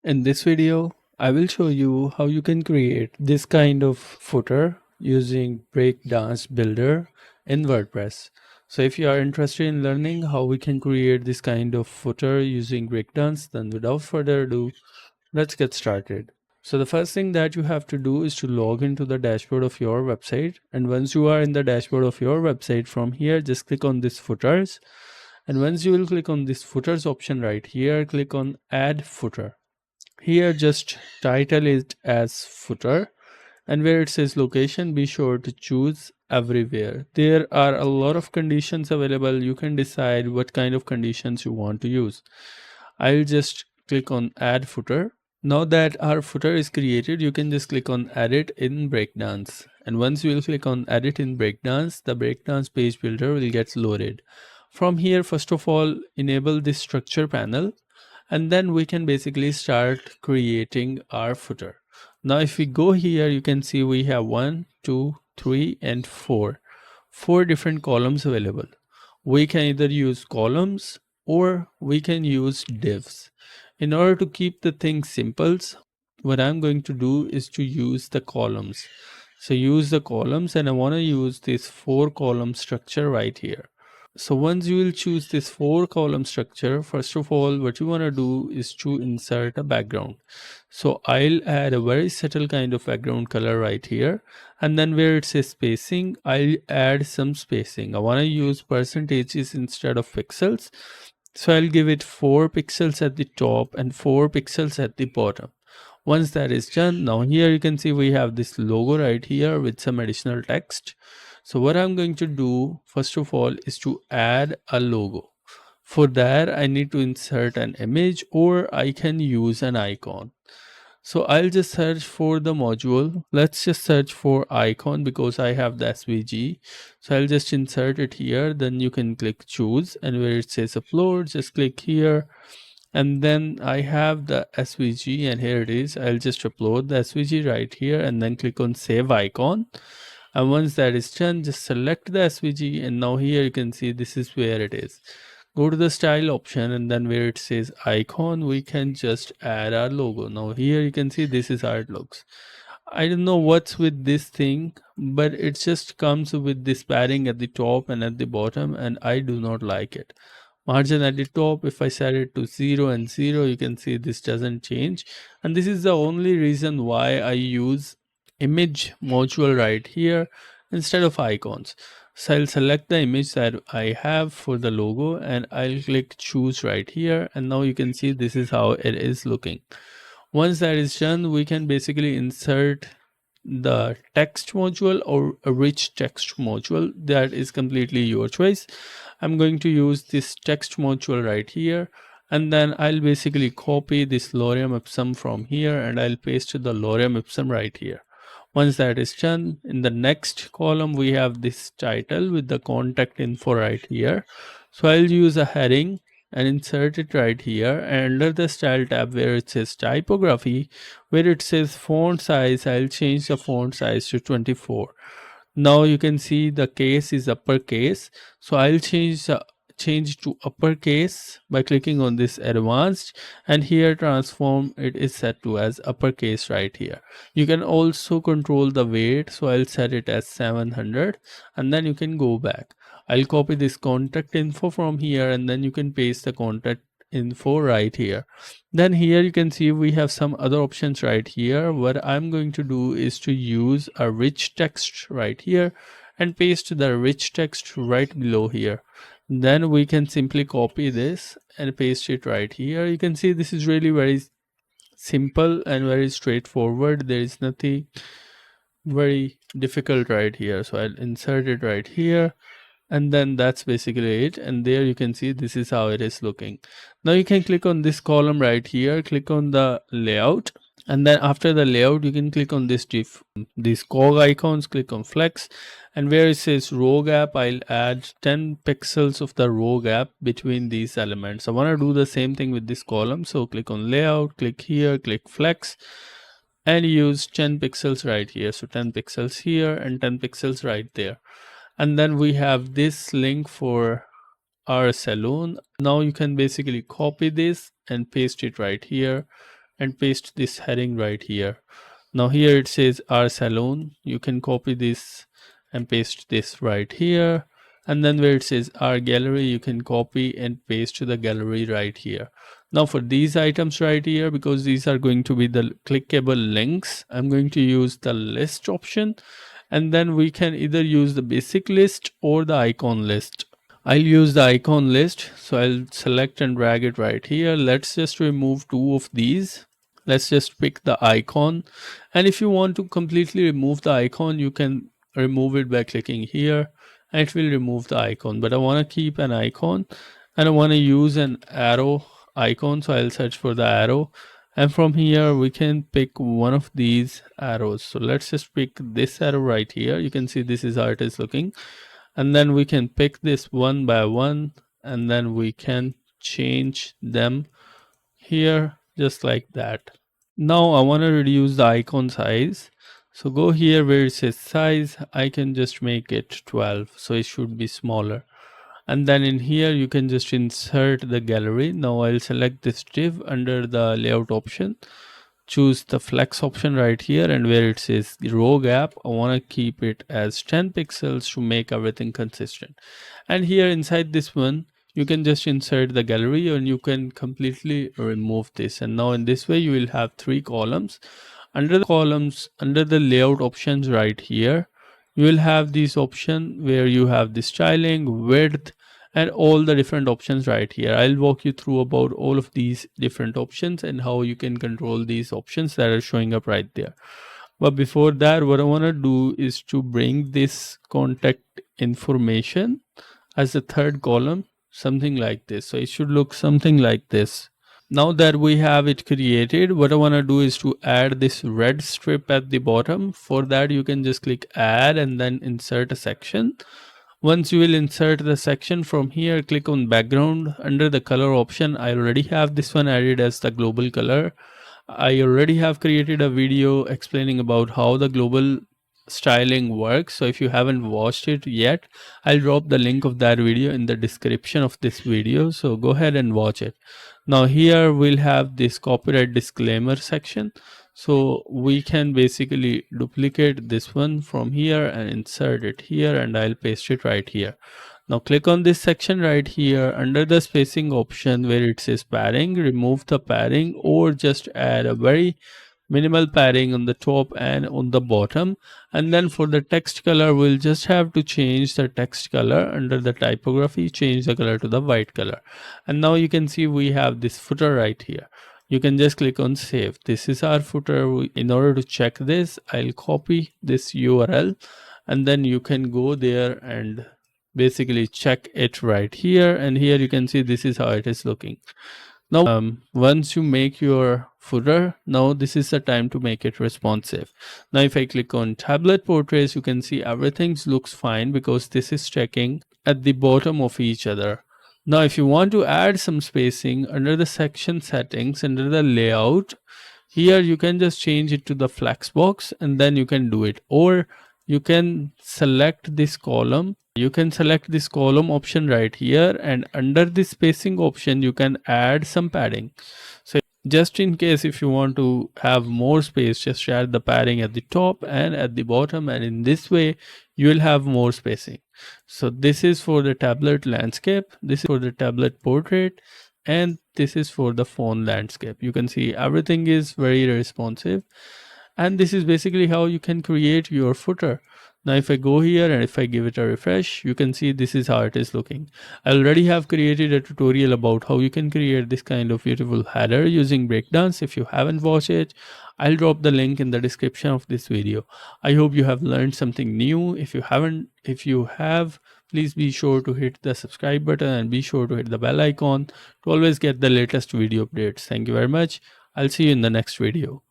In this video, I will show you how you can create this kind of footer using Breakdance Builder in WordPress. So if you are interested in learning how we can create this kind of footer using Breakdance, then without further ado, let's get started. So the first thing that you have to do is to log into the dashboard of your website. And once you are in the dashboard of your website, from here, just click on this footers. And once you will click on this footers option right here, click on add footer. Here just title it as footer, and where it says location, be sure to choose everywhere. There are a lot of conditions available. You can decide what kind of conditions you want to use. I'll just click on add footer. Now that our footer is created, you can just click on edit in Breakdance. And once you will click on edit in Breakdance, the Breakdance page builder will get loaded. From here, first of all, enable this structure panel, and then we can basically start creating our footer. Now if we go here, you can see we have 1, 2, 3 and 4 different columns available. We can either use columns or we can use divs. In order to keep the thing simple, what I'm going to do is to use the columns. So use the columns, and I want to use this 4 column structure right here. So once you will choose this 4 column structure, first of all, what you want to do is to insert a background. So I'll add a very subtle kind of background color right here. And then where it says spacing, I'll add some spacing. I want to use percentages instead of pixels. So I'll give it 4 pixels at the top and 4 pixels at the bottom. Once that is done, now here you can see we have this logo right here with some additional text. So what I'm going to do first of all is to add a logo. For that, I need to insert an image, or I can use an icon. So I'll just search for the module. Let's just search for icon because I have the SVG. So I'll just insert it here. Then you can click choose, and where it says upload, just click here. And then I have the SVG, and here it is. I'll just upload the SVG right here and then click on save icon. And once that is done, just select the SVG, and now here you can see this is where it is. Go to the style option, and then where it says icon, we can just add our logo. Now here you can see this is how it looks. I don't know what's with this thing, but it just comes with this padding at the top and at the bottom, and I do not like it. Margin at the top, if I set it to 0 and 0, you can see this doesn't change. And this is the only reason why I use image module right here instead of icons. So I'll select the image that I have for the logo, and I'll click choose right here, and now you can see this is how it is looking. Once that is done, we can basically insert the text module or a rich text module. That is completely your choice. I'm going to use this text module right here, and then I'll basically copy this lorem ipsum from here, and I'll paste the lorem ipsum right here. Once that is done, in the next column we have this title with the contact info right here. So I'll use a heading and insert it right here, and under the style tab where it says typography, where it says font size, I'll change the font size to 24. Now you can see the case is uppercase, so I'll change to uppercase by clicking on this advanced, and here transform it is set to as uppercase right here. You can also control the weight, so I'll set it as 700, and then you can go back. I'll copy this contact info from here, and then you can paste the contact info right here. Then here you can see we have some other options right here. What I'm going to do is to use a rich text right here and paste the rich text right below here. Then we can simply copy this and paste it right here. You can see this is really very simple and very straightforward. There is nothing very difficult right here. So I'll insert it right here, and then that's basically it. And there you can see this is how it is looking. Now you can click on this column right here, click on the layout, and then after the layout you can click on these cog icons, click on flex, and where it says row gap, I'll add 10 pixels of the row gap between these elements. I want to do the same thing with this column, so click on layout, click here, click flex, and use 10 pixels right here. So 10 pixels here and 10 pixels right there. And then we have this link for our salon. Now you can basically copy this and paste it right here, and paste this heading right here. Now here it says our salon. You can copy this and paste this right here. And then where it says our gallery, you can copy and paste the gallery right here. Now for these items right here, because these are going to be the clickable links, I'm going to use the list option. And then we can either use the basic list or the icon list. I'll use the icon list. So I'll select and drag it right here. Let's just remove two of these. Let's just pick the icon. And if you want to completely remove the icon, you can remove it by clicking here and it will remove the icon. But I want to keep an icon and I want to use an arrow icon. So I'll search for the arrow. And from here, we can pick one of these arrows. So let's just pick this arrow right here. You can see this is how it is looking. And then we can pick this one by one. And then we can change them here just like that. Now I want to reduce the icon size. So go here where it says size. I can just make it 12. So it should be smaller. And then in here you can just insert the gallery. Now I'll select this div under the layout option, choose the flex option right here, and where it says row gap, I want to keep it as 10 pixels to make everything consistent. And here inside this one you can just insert the gallery and you can completely remove this. And now in this way you will have 3 columns. Under the columns, under the layout options right here, you will have this option where you have the styling, width, and all the different options right here. I'll walk you through about all of these different options and how you can control these options that are showing up right there. But before that, what I want to do is to bring this contact information as the third column, something like this. So it should look something like this. Now that we have it created, what I want to do is to add this red strip at the bottom. For that, you can just click add and then insert a section. Once you will insert the section, from here click on background. Under the color option, I already have this one added as the global color. I already have created a video explaining about how the global styling works. So if you haven't watched it yet, I'll drop the link of that video in the description of this video. So go ahead and watch it. Now here we'll have this copyright disclaimer section. So we can basically duplicate this one from here and insert it here, and I'll paste it right here. Now click on this section right here under the spacing option where it says padding, remove the padding or just add a very minimal padding on the top and on the bottom. And then for the text color, we'll just have to change the text color under the typography, change the color to the white color. And now you can see we have this footer right here. You can just click on save. This is our footer. In order to check this, I'll copy this URL and then you can go there and basically check it right here. And here you can see this is how it is looking. Now, once you make your footer, now this is the time to make it responsive. Now, if I click on tablet portraits, you can see everything looks fine because this is checking at the bottom of each other. Now, if you want to add some spacing under the section settings, under the layout, here you can just change it to the flex box and then you can do it. Or you can select this column. You can select this column option right here, and under the spacing option, you can add some padding. So just in case if you want to have more space, just add the padding at the top and at the bottom, and in this way you will have more spacing. So this is for the tablet landscape, this is for the tablet portrait, and this is for the phone landscape. You can see everything is very responsive. And this is basically how you can create your footer. Now if I go here and if I give it a refresh, you can see this is how it is looking. I already have created a tutorial about how you can create this kind of beautiful header using Breakdance. If you haven't watched it, I'll drop the link in the description of this video. I hope you have learned something new. If you have, please be sure to hit the subscribe button and be sure to hit the bell icon to always get the latest video updates. Thank you very much. I'll see you in the next video.